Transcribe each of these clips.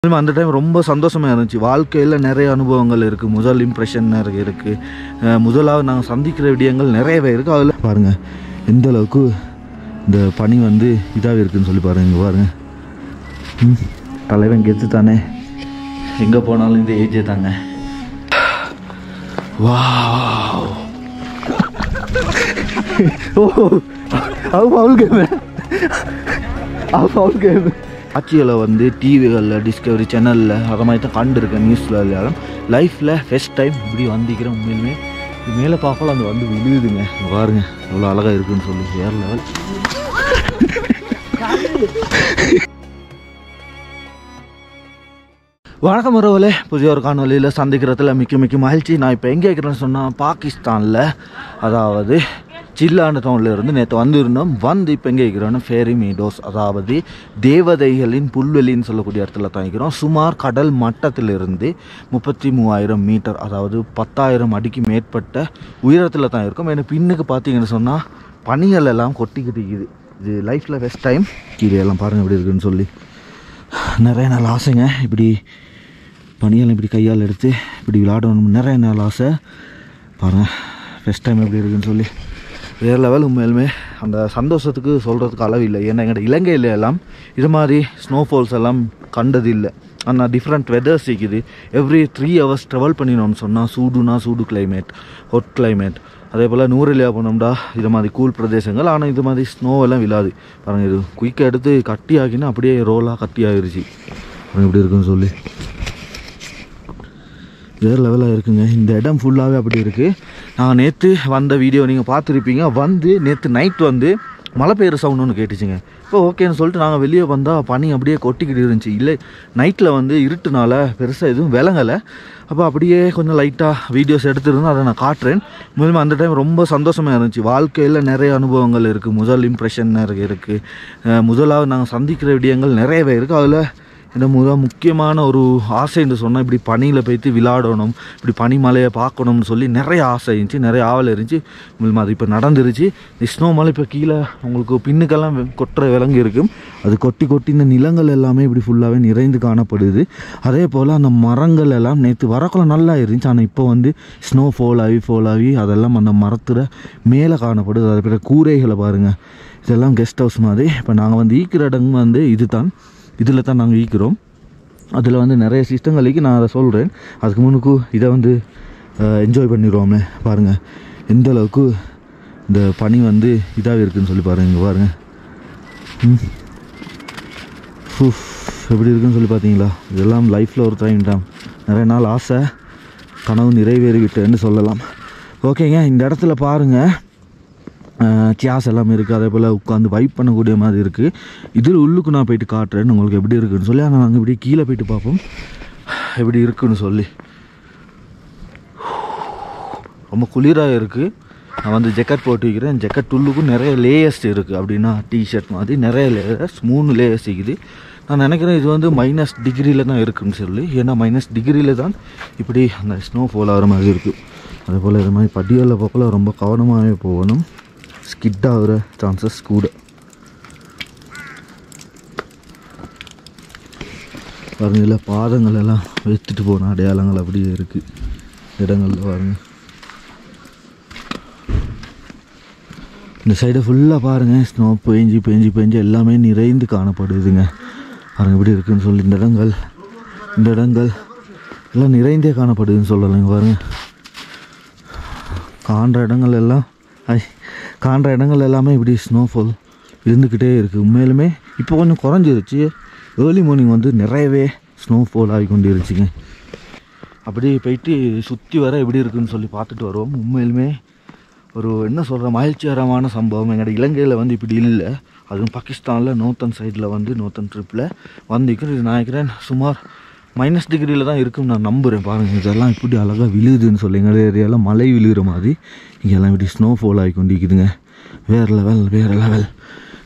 அந்த டைம் ரொம்ப சந்தோஷமாக இருந்துச்சு. வாழ்க்கையில் நிறைய அனுபவங்கள் இருக்குது. முதல் இம்ப்ரெஷன் நிறைய இருக்குது. முதலாவது நாங்கள் சந்திக்கிற விடயங்கள் நிறையவே இருக்குது. அதில் பாருங்கள் எந்த அளவுக்கு இந்த பனி வந்து இதாக இருக்குதுன்னு சொல்லி பாருங்கள். இங்கே பாருங்கள், தலைவன் கெத்து தானே, எங்கே போனாலும் இந்த ஏஜே தாங்க. வா ஆட்சியில் வந்து டிவிகளில் டிஸ்கவரி சேனலில் அதை மாதிரி தான் கண்டுருக்கேன். நியூஸில் எல்லாரும் லைஃப்பில் ஃபஸ்ட் டைம் இப்படி வந்திக்கிறேன். உண்மையிலுமே இது மேலே பார்க்கலாம் அந்த வந்து விழுதுங்க. பாருங்க எவ்வளோ அழகாக இருக்குதுன்னு சொல்லி வேறு லெவல். வணக்கம் உறவுகளே, புதிய ஒரு காணொலியில் சந்திக்கிறதுல மிக்க மகிழ்ச்சி. நான் இப்போ எங்கே இருக்கிறேன்னு சொன்னால் பாகிஸ்தானில், அதாவது சில்லான டவுனில் இருந்து நேற்று வந்திருந்தோம். இப்போ எங்கே இருக்கிறோன்னா ஃபேரி மீடோஸ், அதாவது தேவதைகளின் புல்வெளின்னு சொல்லக்கூடிய இடத்துல தான் இருக்கிறோம். சுமார் கடல் மட்டத்திலிருந்து 33,000 மீட்டர், அதாவது 10,000 அடிக்கு மேற்பட்ட உயரத்தில் தான் இருக்கும். எனக்கு பின்னுக்கு பார்த்தீங்கன்னு சொன்னால் பனிகள் எல்லாம் கொட்டிக்கிட்டு இருக்குது. இது லைஃப்பில் ஃபஸ்ட் டைம். கீழே எல்லாம் பாருங்கள் எப்படி இருக்குதுன்னு சொல்லி நிறைய நாள் ஆசைங்க. இப்படி பனியெல்லாம் இப்படி கையால் எடுத்து இப்படி விளையாடணும் நிறைய நாள் ஆசை. பாருங்கள் ஃபஸ்ட் டைம் எப்படி இருக்குதுன்னு சொல்லி வேறு லெவல். உண்மையிலுமே அந்த சந்தோஷத்துக்கு சொல்கிறதுக்கு அளவு இல்லை. ஏன்னா எங்கள்கிட்ட இலங்கையில் எல்லாம் இது மாதிரி ஸ்னோஃபால்ஸ் எல்லாம் கண்டது இல்லை. ஆனால் டிஃப்ரெண்ட் வெதர்ஸ் இருக்குது. எவ்ரி 3 hours ட்ராவல் பண்ணினோம்னு சொன்னால் சூடு கிளைமேட், ஹொட் கிளைமேட். அதே போல் நூறுலையா போனோம்டா இது மாதிரி கூல் பிரதேசங்கள். ஆனால் இது மாதிரி ஸ்னோவெல்லாம் விழாது. பாருங்கள், இது குயிக்காக எடுத்து கட்டி ஆகினா அப்படியே ரோலாக கட்டி ஆகிருச்சு. பாருங்கள் எப்படி இருக்குன்னு சொல்லி வேறு லெவலாக இருக்குங்க. இந்த இடம் ஃபுல்லாகவே அப்படி இருக்குது. நான் நேற்று வந்த வீடியோ நீங்கள் பார்த்துருப்பீங்க. நேற்று நைட் வந்து மழை பெய்கிற சவுண்ட் ஒன்று கேட்டுச்சுங்க. இப்போ ஓகேன்னு சொல்லிட்டு நாங்கள் வெளியே வந்தால் பனி அப்படியே கொட்டிக்கிட்டு இருந்துச்சு. இல்லை நைட்டில் வந்து இருட்டுனால பெருசாக எதுவும் விளங்கலை. அப்போ அப்படியே கொஞ்சம் லைட்டாக வீடியோஸ் எடுத்துருந்தோம், அதை நான் காட்டுறேன். முதல்ல அந்த டைம் ரொம்ப சந்தோஷமாக இருந்துச்சு. வாழ்க்கையில் நிறைய அனுபவங்கள் இருக்குது. முதல் இம்ப்ரெஷன் நிறைய இருக்குது. முதலாவது நாங்கள் சந்திக்கிற விடயங்கள் நிறையவே இருக்குது. அதில் இந்த முக்கியமான ஒரு ஆசைன்னு சொன்னால் இப்படி பனியில் போய்த்து விளையாடணும், இப்படி பனிமலையை பார்க்கணும்னு சொல்லி நிறைய ஆசை இருந்துச்சு, நிறைய ஆவல் இருந்துச்சு. அது இப்போ நடந்துருச்சு. இந்த ஸ்னோ மலை இப்போ கீழே உங்களுக்கு பின்னுக்கெல்லாம் கொட்டுற விலங்கு இருக்கும். அது கொட்டி இந்த நிலங்கள் எல்லாமே இப்படி ஃபுல்லாகவே நிறைந்து காணப்படுது. அதே போல் அந்த மரங்கள் எல்லாம் நேற்று வரக்குள்ள நல்லா இருந்துச்சு. ஆனால் இப்போ வந்து ஸ்னோ ஃபால் ஆகி அதெல்லாம் அந்த மரத்தில் மேலே காணப்படுது. அதை பிற கூரைகளை பாருங்கள், இதெல்லாம் கெஸ்ட் ஹவுஸ் மாதிரி. இப்போ நாங்கள் வந்து ஈக்கிற இடம் வந்து இதில் தான் நாங்கள் ஈக்கிறோம். அதில் வந்து நிறைய சிஸ்டங்களுக்கு நான் அதை சொல்கிறேன். அதுக்கு முன்னுக்கு இதை வந்து என்ஜாய் பண்ணிடுவோம்னே. பாருங்கள் எந்த அளவுக்கு இந்த பனி வந்து இதாக இருக்குதுன்னு சொல்லி பாருங்கள். இங்கே பாருங்கள் எப்படி இருக்குதுன்னு சொல்லி பார்த்தீங்களா. இதெல்லாம் லைஃப்பில் ஒரு டைம் தான். நிறைய நாள் ஆசை கனவு நிறைவேறிவிட்டேன்னு சொல்லலாம். ஓகேங்க, இந்த இடத்துல பாருங்கள் சியாஸ் எல்லாமே இருக்குது. அதே போல் உட்காந்து வைப் பண்ணக்கூடிய மாதிரி இருக்குது. இதில் உள்ளுக்கு நான் போயிட்டு காட்டுறேன் உங்களுக்கு எப்படி இருக்குதுன்னு சொல்லி. ஆனால் நாங்கள் இப்படி கீழே போயிட்டு பார்ப்போம் எப்படி இருக்குதுன்னு சொல்லி. ரொம்ப குளிராக இருக்குது. நான் வந்து ஜெக்கெட் போட்டு வைக்கிறேன். ஜெக்கெட் உள்ளுக்கும் நிறைய லேயர்ஸ் இருக்குது. அப்படின்னா டிஷர்ட் மாதிரி நிறைய லேயர்ஸ், 3 லேயர்ஸ் இருக்குது. நான் நினைக்கிறேன் இது வந்து -டிகிரியில் தான் இருக்குதுன்னு சொல்லி. ஏன்னா -டிகிரியில் தான் இப்படி அந்த ஸ்னோ ஃபால் ஆகிற மாதிரி இருக்குது. அதே போல் இது மாதிரி படிகளில் பார்க்கல ரொம்ப கவனமாகவே போகணும். ஸ்கிட் ஆகிற சான்சஸ் கூட. பாருங்கள் இல்லை பாதங்கள் எல்லாம் வைத்துட்டு போன அடையாளங்கள் அப்படியே இருக்குது இடங்களில். பாருங்கள் இந்த சைடை ஃபுல்லாக பாருங்கள் ஸ்னோ பெஞ்சு எல்லாமே நிறைந்து காணப்படுதுங்க. பாருங்கள் எப்படி இருக்குதுன்னு சொல்லி. இந்த இடங்கள் எல்லாம் நிறைந்தே காணப்படுதுன்னு சொல்லலைங்க. பாருங்கள் காண்ற இடங்கள் எல்லாமே இப்படி ஸ்னோஃபால் இருந்துக்கிட்டே இருக்குது. உண்மையிலுமே இப்போ கொஞ்சம் குறைஞ்சிருச்சு. ஏர்லி மார்னிங் வந்து நிறையவே ஸ்னோஃபால் ஆகி கொண்டு இருந்துச்சுங்க. அப்படியே போயிட்டு சுற்றி வர எப்படி இருக்குதுன்னு சொல்லி பார்த்துட்டு வருவோம். உண்மையிலுமே ஒரு என்ன சொல்கிற மகிழ்ச்சிகரமான சம்பவம். எங்களோட இலங்கையில் வந்து இப்படி இல்லை. அதுவும் பாகிஸ்தானில் நோர்த்தன் சைடில் வந்து நோர்த்தன் ட்ரிப்பில் வந்துக்கிறேன். இது நினைக்கிறேன் சுமார் -டிகிரியில் தான் இருக்குன்னு நான் நம்புகிறேன். பாருங்கள் இதெல்லாம் இப்படி அழகாக விழுதுன்னு சொல்லி. எங்கள் ஏரியாவில் மழை விழுகிற மாதிரி இங்கெல்லாம் இப்படி ஸ்னோஃபால் ஆகி கொண்டிருக்குதுங்க. வேறு லெவல்.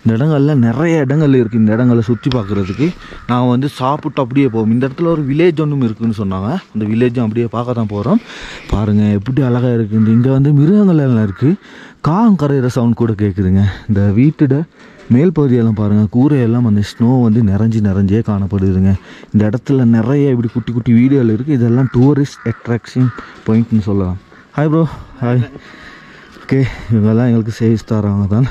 இந்த இடங்கள்ல நிறைய இடங்கள் இருக்குது. இந்த இடங்களை சுற்றி பார்க்குறதுக்கு நான் வந்து சாப்பிட்டு அப்படியே போவோம். இந்த இடத்துல ஒரு வில்லேஜ் ஒன்றும் இருக்குதுன்னு சொன்னாங்க. அந்த வில்லேஜும் அப்படியே பார்க்க தான் போகிறோம். பாருங்கள் எப்படி அழகாக இருக்குது. இங்கே வந்து மிருகங்கள் எல்லாம் இருக்குது. காகம் கரையிற சவுண்ட் கூட கேட்குதுங்க. இந்த வீட்டோட மேல் பகுதியெல்லாம் பாருங்கள், கூரையெல்லாம் அந்த ஸ்னோ வந்து நிறைஞ்சே காணப்படுதுங்க. இந்த இடத்துல நிறைய இப்படி குட்டி குட்டி வீடுகள் இருக்குது. இதெல்லாம் டூரிஸ்ட் அட்ராக்ஷன் பாயிண்ட்னு சொல்லலாம். Hi bro, hi. ஓகே, இவங்கெல்லாம் எங்களுக்கு சேவ்ஸ் தராங்க தான்.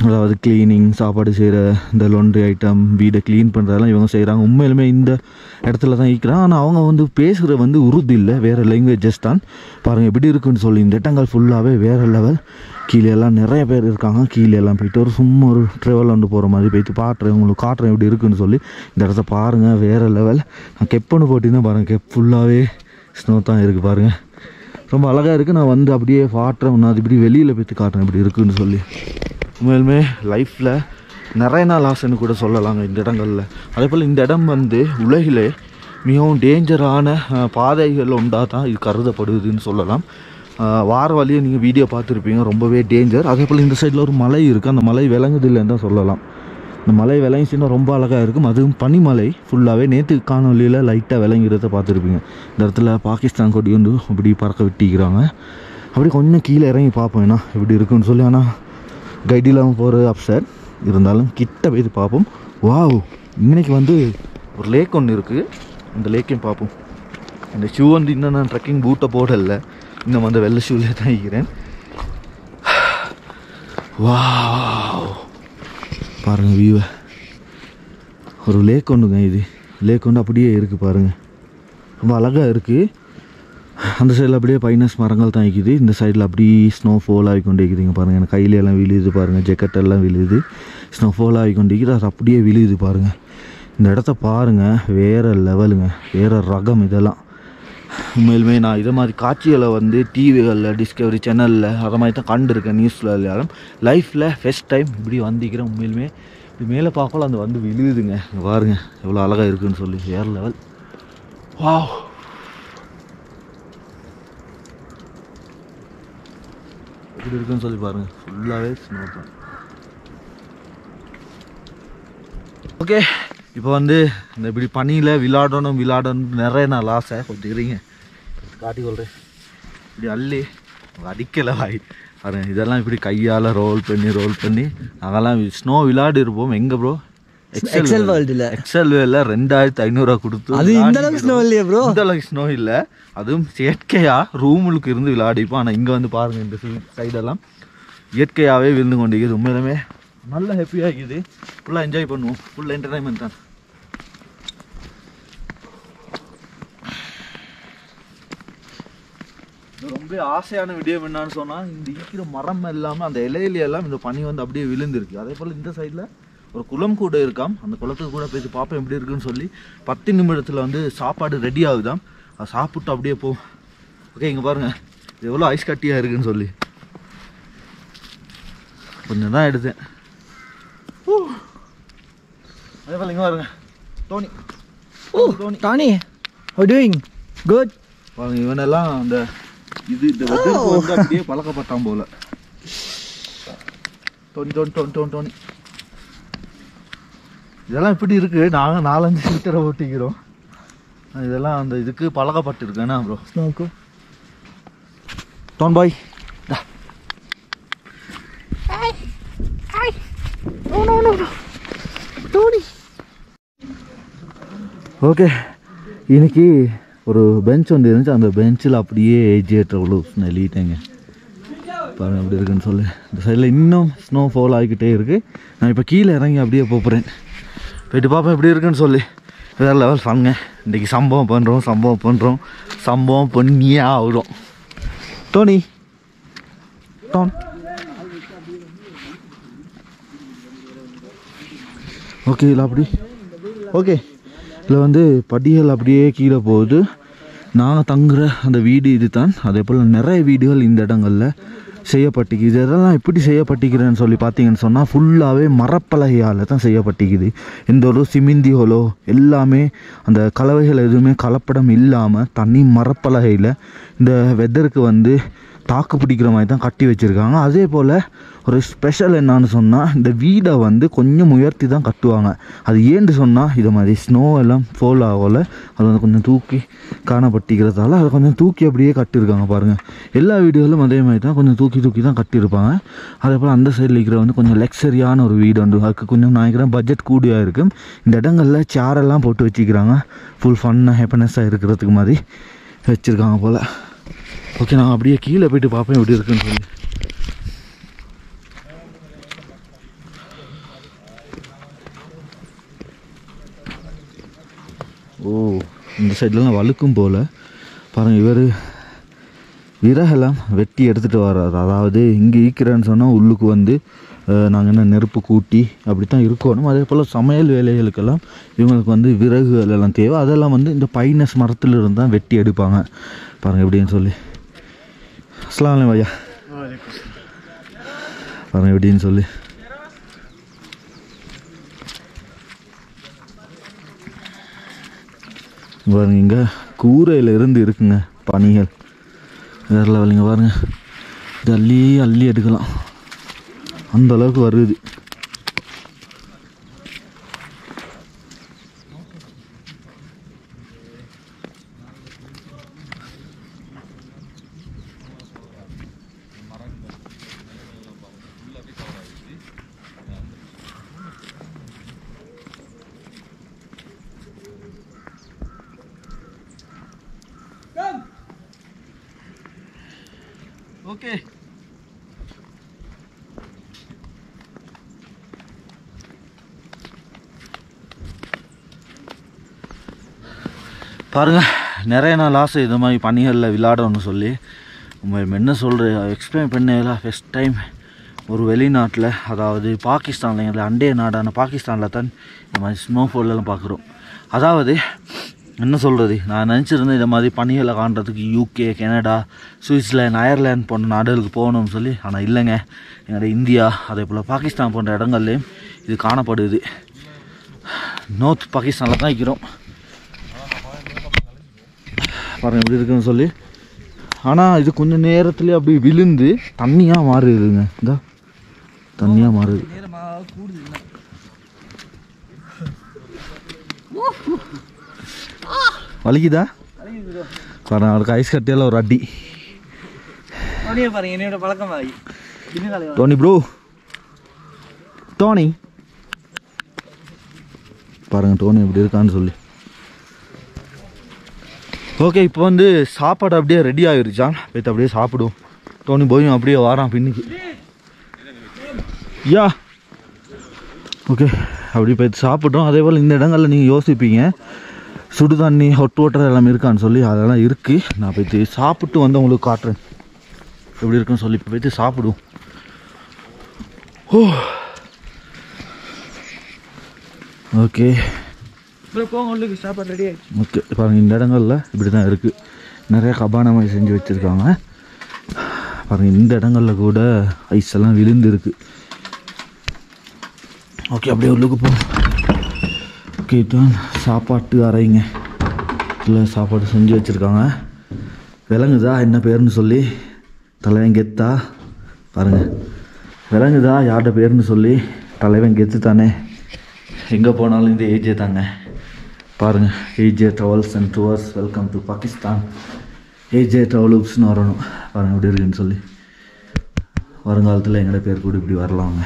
அதாவது க்ளீனிங், சாப்பாடு செய்கிற இந்த லாண்ட்ரி ஐட்டம், வீடை க்ளீன் பண்ணுறதெல்லாம் இவங்க செய்கிறாங்க. உண்மையிலுமே இந்த இடத்துல தான் இருக்கிறாங்க. ஆனால் அவங்க வந்து பேசுகிற வந்து உருது இல்லை, வேறு லாங்குவேஜஸ் தான். பாருங்கள் எப்படி இருக்குன்னு சொல்லி. இந்த இடங்கள் ஃபுல்லாகவே வேறு லெவல். கீழே எல்லாம் நிறைய பேர் இருக்காங்க. கீழே எல்லாம் போயிட்டு ஒரு சும்மா ஒரு ட்ராவல் வந்து போகிற மாதிரி போயிட்டு பார்க்குறேன், உங்களுக்கு காட்டுறேன் எப்படி இருக்குன்னு சொல்லி. இந்த இடத்த பாருங்கள், வேறு லெவல். நான் கெப்புன்னு போட்டிங்கன்னா பாருங்கள், கெப் ஃபுல்லாகவே ஸ்னோ தான் இருக்குது பாருங்கள். ரொம்ப அழகாக இருக்குது. நான் வந்து அப்படியே காட்டுறேன், நான் அது இப்படி வெளியில் போய்ட்டு காட்டுறேன் எப்படி இருக்குன்னு சொல்லி. உண்மையிலுமே லைஃப்பில் நிறைய நாள் ஆசைன்னு கூட சொல்லலாங்க இந்த இடங்களில். அதே போல் இந்த இடம் வந்து உலகிலே மிகவும் டேஞ்சரான பாதைகள் ஒன்றாக தான் இது கருதப்படுதுன்னு சொல்லலாம். வார வழியை நீங்கள் வீடியோ பார்த்துருப்பீங்க, ரொம்பவே டேஞ்சர். அதே போல் இந்த சைடில் ஒரு மலை இருக்குது, அந்த மலை விளங்குதில்லைன்னு தான் சொல்லலாம். இந்த மலை விளங்கிச்சுன்னா ரொம்ப அழகாக இருக்கும். அதுவும் பனிமலை ஃபுல்லாகவே. நேற்று காணொலியில் லைட்டாக விளங்கிறத பார்த்துருப்பீங்க. இந்த இடத்துல பாகிஸ்தான் கொடி வந்து அப்படி பறக்க விட்டிக்கிறாங்க. அப்படி கொஞ்சம் கீழே இறங்கி பார்ப்போம் ஏன்னா எப்படி இருக்குன்னு சொல்லி. ஆனால் கைடு இல்லாமல் போகிறது அப்செட் இருந்தாலும் கிட்ட போய் பார்ப்போம். வாவ், இன்னைக்கு வந்து ஒரு லேக் ஒன்று இருக்குது, அந்த லேக்கையும் பார்ப்போம். அந்த ஷூ வந்து இன்னும் நான் ட்ரெக்கிங் பூட்டை போடலை, இன்னும் வந்து வெள்ளை ஷூவில் தான் இருக்கிறேன். வாவ், பாருங்கள் வியூவை. ஒரு லேக் ஒன்றுங்க, இது லேக் ஒன்று அப்படியே இருக்குது பாருங்கள், ரொம்ப அழகாக இருக்குது. அந்த சைடில் அப்படியே பைனஸ் மரங்கள் தான் இருக்குது. இந்த சைடில் அப்படி ஸ்னோ ஃபால் ஆகி கொண்டு இருக்குதுங்க பாருங்கள். எனக்கு கையிலெல்லாம் விழுது பாருங்கள், ஜெக்கெட்டெல்லாம் விழுது, ஸ்னோ ஃபால் ஆகி கொண்டு இருக்குது. அது அப்படியே விழுது பாருங்கள். இந்த இடத்த பாருங்கள், வேறு லெவலுங்க, வேறு ரகம் இதெல்லாம். உண்மையிலுமே நான் இதை மாதிரி காட்சிகளை வந்து டிவிகளில், டிஸ்கவரி சேனலில் அதை மாதிரி தான் கண்டிருக்கேன், நியூஸில் எல்லாரும். லைஃப்பில் ஃபஸ்ட் டைம் இப்படி வந்திக்கிறேன். உண்மையிலுமே இப்படி மேலே பார்க்கலாம், அந்த வந்து விழுதுங்க பாருங்கள், எவ்வளோ அழகாக இருக்குதுன்னு சொல்லி. வேறு லெவல். வாவ், எப்படி இருக்குன்னு சொல்லி பாருங்கள், ஃபுல்லாகவே ஸ்னோ தான். ஓகே, இப்போ வந்து இந்த இப்படி பனியில் விளையாடணும் நிறைய நாள் ஆசை. கொஞ்சம் இருங்க காட்டிக்கொள்கிறேன். இப்படி அள்ளி அடிக்கலை வாய் பாருங்க. இதெல்லாம் இப்படி கையால் ரோல் பண்ணி நாங்கள்லாம் ஸ்னோ விளையாடி இருப்போம். எங்கே ப்ரோ? எக்ஸல் வேர்ல்டில் 2500 கொடுத்து. அது இந்த அளவுக்கு ஸ்னோ இல்லையா ப்ரோ? இந்த அளவுக்கு ஸ்னோ இல்லை, அதுவும் இயற்கையாக ரூமுக்கு இருந்து விளையாடிப்போம். ஆனால் இங்கே வந்து பாருங்கள், இந்த சைடெல்லாம் இயற்கையாகவே விழுந்து கொண்டிருக்குது. உண்மையிலுமே நல்ல ஹாப்பியாக இருக்குது. ஃபுல்லாக என்ஜாய் பண்ணுவோம், ஃபுல் என்டர்டைன்மெண்ட் தான். ரொம்ப ஆசையான விடயம் என்னன்னு சொன்னால், இந்த இருக்கிற மரம் இல்லாமல் அந்த இலையிலையெல்லாம் இந்த பனி வந்து அப்படியே விழுந்துருக்கு. அதே போல் இந்த சைடில் ஒரு குளம் கூட இருக்காம். அந்த குளத்துக்கு கூட போய் பார்ப்பேன் எப்படி இருக்குன்னு சொல்லி. 10 நிமிடத்தில் வந்து சாப்பாடு ரெடி ஆகுதாம். அதை சாப்பிட்டு அப்படியே போ. ஓகே, இங்கே பாருங்கள் எவ்வளோ ஐஸ் கட்டியாக இருக்குன்னு சொல்லி. கொஞ்சம் தான் எடுத்தேன். அதே போல் இங்கே பாருங்க Dhoni. Tony, how doing? Good. பாருங்க, இவனெல்லாம் அந்த இந்த வெதருக்கு வந்து அப்படியே பழக்கப்பட்டான் போல. டோனி இதெல்லாம் இப்படி இருக்கு. நாங்கள் 4-5 மீட்டரை ஓட்டிக்கிறோம். இதெல்லாம் அந்த இதுக்கு பழக்கப்பட்டிருக்கேன்னா ப்ரோ. ஸ்னோக்கு டோன் பாய். ஓகே, இன்னைக்கு ஒரு பெஞ்ச் ஒன்று இருந்துச்சு. அந்த பெஞ்சில் அப்படியே ஏஜியேட்டர் நெல்லிட்டேங்க. பாருங்கள் எப்படி இருக்குன்னு சொல்லி. இந்த சைடில் இன்னும் ஸ்னோ ஃபால் ஆகிக்கிட்டே இருக்குது. நான் இப்போ கீழே இறங்கி அப்படியே போகிறேன், போயிட்டு பார்ப்பேன் எப்படி இருக்குன்னு சொல்லி. வேறு லெவல் ஃபன்ங்க. இன்றைக்கி சம்பவம் பண்ணியே ஆகிறோம். டோனி டோன். ஓகே, இல்லை அப்படி ஓகே. இதில் வந்து படிகள் அப்படியே கீழே போகுது. நாங்கள் தங்குற அந்த வீடு இது தான். அதே போல் நிறைய வீடுகள் இந்த இடங்களில் செய்யப்பட்டிக்குது. இதெல்லாம் எப்படி செய்யப்பட்டிக்கிறேன்னு சொல்லி பார்த்தீங்கன்னு சொன்னால், ஃபுல்லாகவே மரப்பலகையால் தான் செய்யப்பட்டிக்குது. எந்த ஒரு சிமிந்திகளோ எல்லாமே அந்த கலவைகள் எதுவுமே கலப்படம் இல்லாமல் தனி மரப்பலகையில் இந்த வெதருக்கு வந்து தாக்கு பிடிக்கிற மாதிரி தான் கட்டி வச்சுருக்காங்க. அதே போல் ஒரு ஸ்பெஷல் என்னான்னு சொன்னால் இந்த வீடை வந்து கொஞ்சம் உயர்த்தி தான் கட்டுவாங்க. அது ஏன்னு சொன்னால் இது மாதிரி ஸ்னோ எல்லாம் ஃபோல் ஆகல, அது வந்து கொஞ்சம் தூக்கி காணப்பட்டிக்கிறதால அதை கொஞ்சம் தூக்கி அப்படியே கட்டியிருக்காங்க பாருங்கள். எல்லா வீடுகளும் அதே மாதிரி தான் கொஞ்சம் தூக்கி தான் கட்டியிருப்பாங்க. அதே போல் அந்த சைடில் இருக்கிற வந்து கொஞ்சம் லக்ஸரியான ஒரு வீடு வந்து அதுக்கு கொஞ்சம் நான் நினைக்கிறேன் பட்ஜெட் கூடியாக இருக்கும். இந்த இடங்களில் சேரெல்லாம் போட்டு வச்சுக்கிறாங்க, ஃபுல் ஃபன்னாக ஹாப்பினஸ்ஸாக இருக்கிறதுக்கு மாதிரி வச்சுருக்காங்க போல். ஓகே, நான் அப்படியே கீழே போய்ட்டு பார்ப்பேன் எப்படி இருக்குன்னு சொல்லி. ஓ, இந்த சைட்லலாம் வழுக்கும் போல் பாருங்கள். இவர் விறகெல்லாம் வெட்டி எடுத்துகிட்டு வர்றாரு. அதாவது இங்கே ஈக்கிறேன்னு சொன்னால் உள்ளுக்கு வந்து நாங்கள் என்ன நெருப்பு கூட்டி அப்படி தான் இருக்கணும். அதே போல் சமையல் வேலைகளுக்கெல்லாம் இவங்களுக்கு வந்து விறகுகள் எல்லாம் தேவை. அதெல்லாம் வந்து இந்த பைனஸ் மரத்தில் இருந்து தான் வெட்டி எடுப்பாங்க பாருங்கள் எப்படின்னு சொல்லி. அஸ்ஸலாமு அலைக்கும் ஐயா. பாருங்கள் எப்படின்னு சொல்லி. பாருங்க இங்கே கூரையில் இருந்து இருக்குங்க பனிகள் வேறு லெவலுங்க. பாருங்கள் இது அள்ளி எடுக்கலாம், அந்த அளவுக்கு வருது. ஓகே, பாருங்கள் நிறைய நாள் ஆசை இது மாதிரி பனிகளில் விளையாடணும்னு சொல்லி. நம்ம என்ன சொல்கிற எக்ஸ்பிளைன் பண்ணல. ஃபஸ்ட் டைம் ஒரு வெளிநாட்டில், அதாவது பாகிஸ்தானில், எங்களை அண்டைய நாடான பாகிஸ்தானில் தான் இந்த மாதிரி ஸ்னோஃபால்லாம் பார்க்குறோம். அதாவது என்ன சொல்கிறது, நான் நினச்சிருந்தேன் இந்த மாதிரி பனிகளை காண்றதுக்கு UK, கனடா, சுவிட்சர்லாந்து, அயர்லாந்து போன்ற நாடுகளுக்கு போகணும்னு சொல்லி. ஆனால் இல்லைங்க, எங்களோட இந்தியா அதே போல் பாகிஸ்தான் போன்ற இடங்கள்லேயும் இது காணப்படுது. நார்த் பாகிஸ்தானில் தான் இருக்கிறோம். பாருங்கள் எப்படி இருக்குன்னு சொல்லி. ஆனால் இது கொஞ்சம் நேரத்துலேயே அப்படி விழுந்து தண்ணியாக மாறுதுங்க. இந்தா தண்ணியாக மாறுது. வலிக்குதா? பாருங்க அவருக்கு ஐஸ் கட்டியால் ஒரு அடி. டோனி ப்ரோ, டோனி பாருங்க டோனி எப்படி இருக்கான்னு சொல்லி. ஓகே, இப்போ வந்து சாப்பாடு அப்படியே ரெடி ஆகிருச்சான். போய்த்து அப்படியே சாப்பிடுவோம். டோனி போயும் அப்படியே வாரான் பின்னுக்கு. யா ஓகே, அப்படி போய்த்து சாப்பிட்றோம். அதே போல் இந்த இடங்களில் நீங்கள் யோசிப்பீங்க சுடு தண்ணி, ஹொட் வாட்டர் எல்லாமே இருக்கான்னு சொல்லி. அதெல்லாம் இருக்குது. நான் போய்த்து சாப்பிட்டு வந்து உங்களுக்கு காட்டுறேன் எப்படி இருக்குன்னு சொல்லி. இப்போ போய்த்து சாப்பிடுவோம். ஓ ஓகே சாப்பாடு ரெடி ஆகிடுச்சு. ஓகே, பாருங்கள் இந்த இடங்களில் இப்படி தான் இருக்குது. நிறைய கபான மாதிரி செஞ்சு வச்சுருக்காங்க பாருங்கள். இந்த இடங்களில் கூட ஐஸ் எல்லாம் விழுந்துருக்கு. ஓகே, அப்படியே உள்ளுக்கு போ. ஓகே, தான் சாப்பாட்டு அறைங்க. இல்லை சாப்பாடு செஞ்சு வச்சுருக்காங்க. விளங்குதா என்ன பேருன்னு சொல்லி? தலைவன் கெத்தா பாருங்கள். விளங்குதா யார்கிட்ட பேருன்னு சொல்லி? தலைவன் கெத்து தானே. எங்கே போனாலும் இந்த ஏஜே தாங்க. பாருங்கள், AJ travels and tours, welcome to Pakistan. AJ ட்ராவல்ஸ்னு வரணும். பாருங்கள் எப்படி இருக்குன்னு சொல்லி. வருங்காலத்தில் எங்களோட பேர் கூட இப்படி வரலாங்க.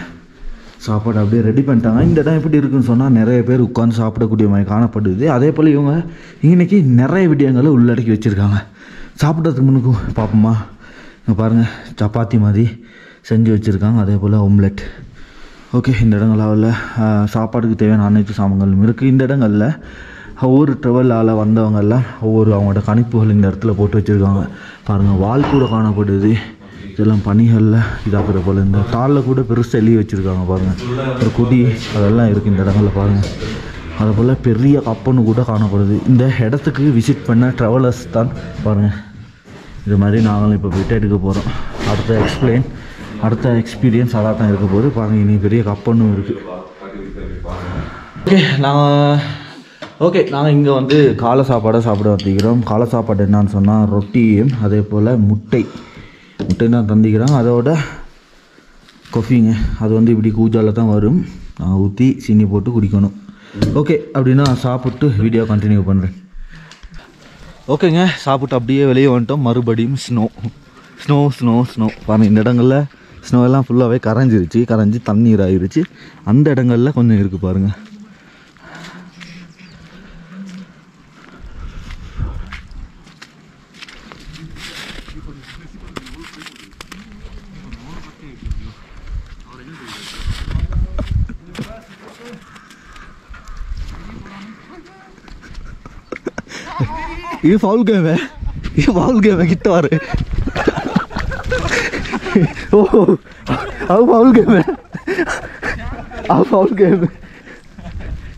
சாப்பாடு அப்படியே ரெடி பண்ணிட்டாங்க. இந்த இடம் எப்படி இருக்குன்னு சொன்னால் நிறைய பேர் உட்காந்து சாப்பிடக்கூடிய மாதிரி காணப்படுது. அதே போல் இவங்க இன்றைக்கி நிறைய விடயங்களை உள்ளடக்கி வச்சுருக்காங்க. சாப்பிட்றதுக்கு முன்னுக்கும் பார்ப்போமா? இங்கே பாருங்கள், சப்பாத்தி மாதிரி செஞ்சு வச்சுருக்காங்க. அதே போல் ஆம்லெட். ஓகே, இந்த இடங்களில் சாப்பாடுக்கு தேவையான அனைத்து சாமான்களும் இருக்குது. இந்த இடங்களில் ஒவ்வொரு ட்ராவலால் வந்தவங்கெல்லாம் ஒவ்வொரு அவங்களோட கணிப்புகள் இந்த இடத்துல போட்டு வச்சுருக்காங்க. பாருங்கள், வால் கூட காணப்படுது. இதெல்லாம் பனிகளில் இதாக்குற போல். இந்த தாளில் கூட பெருசாக எழுதி வச்சுருக்காங்க பாருங்கள். ஒரு கொடி அதெல்லாம் இருக்குது இந்த இடங்களில் பாருங்கள். அதே போல் பெரிய கப்பன்னு கூட காணப்படுது. இந்த இடத்துக்கு விசிட் பண்ண ட்ராவலர்ஸ் தான் பாருங்கள். இது மாதிரி நாங்களும் இப்போ போய்ட்டு எடுக்க போகிறோம். அடுத்த எக்ஸ்பீரியன்ஸ் அதாக தான் இருக்க போது. பாருங்கள், இனி பெரிய கப்பன்னும் இருக்குது. நாங்கள் இங்கே வந்து காலை சாப்பாடை சாப்பிட வந்துக்கிறோம். காலை சாப்பாடு என்னான்னு சொன்னால் ரொட்டியும் அதே போல் முட்டை முட்டை தான் தந்திக்கிறாங்க. அதோட கொஃபிங்க, அது வந்து இப்படி கூஜாவில் தான் வரும். நான் ஊற்றி சீனி போட்டு குடிக்கணும். ஓகே, அப்படின்னா சாப்பிட்டு வீடியோ கண்டினியூ பண்ணுறேன். ஓகேங்க, சாப்பிட்டு அப்படியே வெளியே வந்துட்டோம். மறுபடியும் ஸ்னோ ஸ்னோ ஸ்னோ ஸ்னோ பாருங்கள். இந்த இடங்களில் ஸ்னோ எல்லாம் ஃபுல்லாகவே கரைஞ்சி தண்ணீர் ஆகிருச்சு. அந்த இடங்களில் கொஞ்சம் இருக்குது பாருங்கள். ये फाउल गेम है कितना बार ओ अब फाउल गेम है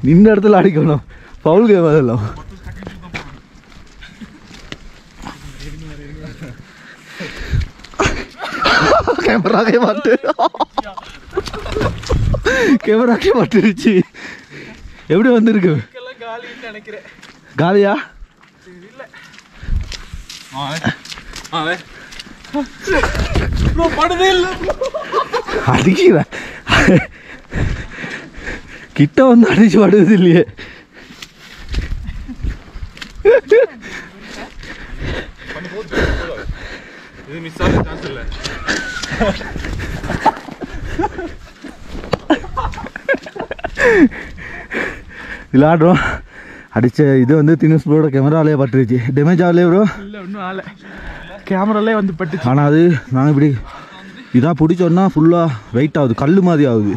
निन्न இடத்துல அடிக்கணும். ஃபவுல் கேம் அதெல்லாம். கேமராக்கே மாட்டுருச்சு. எப்படி வந்திருக்கு? காலியா? அடிக்கிற கிட்ட வந்து அடிச்சு படுவது இல்லையே. விளையாடுறோம். அடிச்ச இது வந்து தினேஷ் ப்ரோட கேமராலே பட்டுருச்சு. டேமேஜ் ஆகலையே ப்ரோ? இல்லை, ஒன்றும் ஆகலை. கேமராலே வந்து பட்டுச்சு. ஆனால் அது நாங்கள் இப்படி இதாக பிடிச்சோன்னா ஃபுல்லாக வெயிட் ஆகுது, கல் மாதிரி ஆகுது.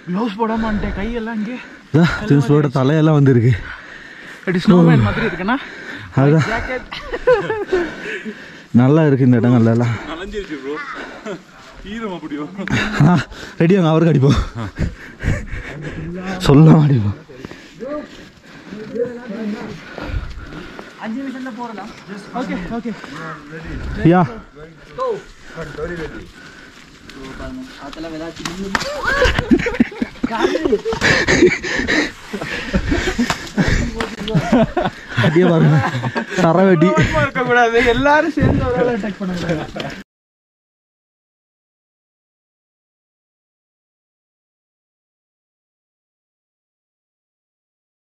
க்ளவுஸ் போடாமட்டேன், கையெல்லாம் இங்கே தினேஷ் ப்ரோட தலையெல்லாம் வந்துருக்கு. ஸ்னோமேன் மாதிரி இருக்குண்ணா. அதுதான் நல்லா இருக்குது இந்த இடங்கள்லாம். ரெடியாங்க, அவருக்கு அடிப்போம், சொல்ல அடிப்போம். 5 நிமிஷத்துல போறலாம். Okay okay ya go ready. அதல விளையாடி அடியே பாருங்க. தரவெடி இருக்க கூடாது, எல்லாரும் சேர்ந்து ஒரு அட்டாக் பண்ணுங்க.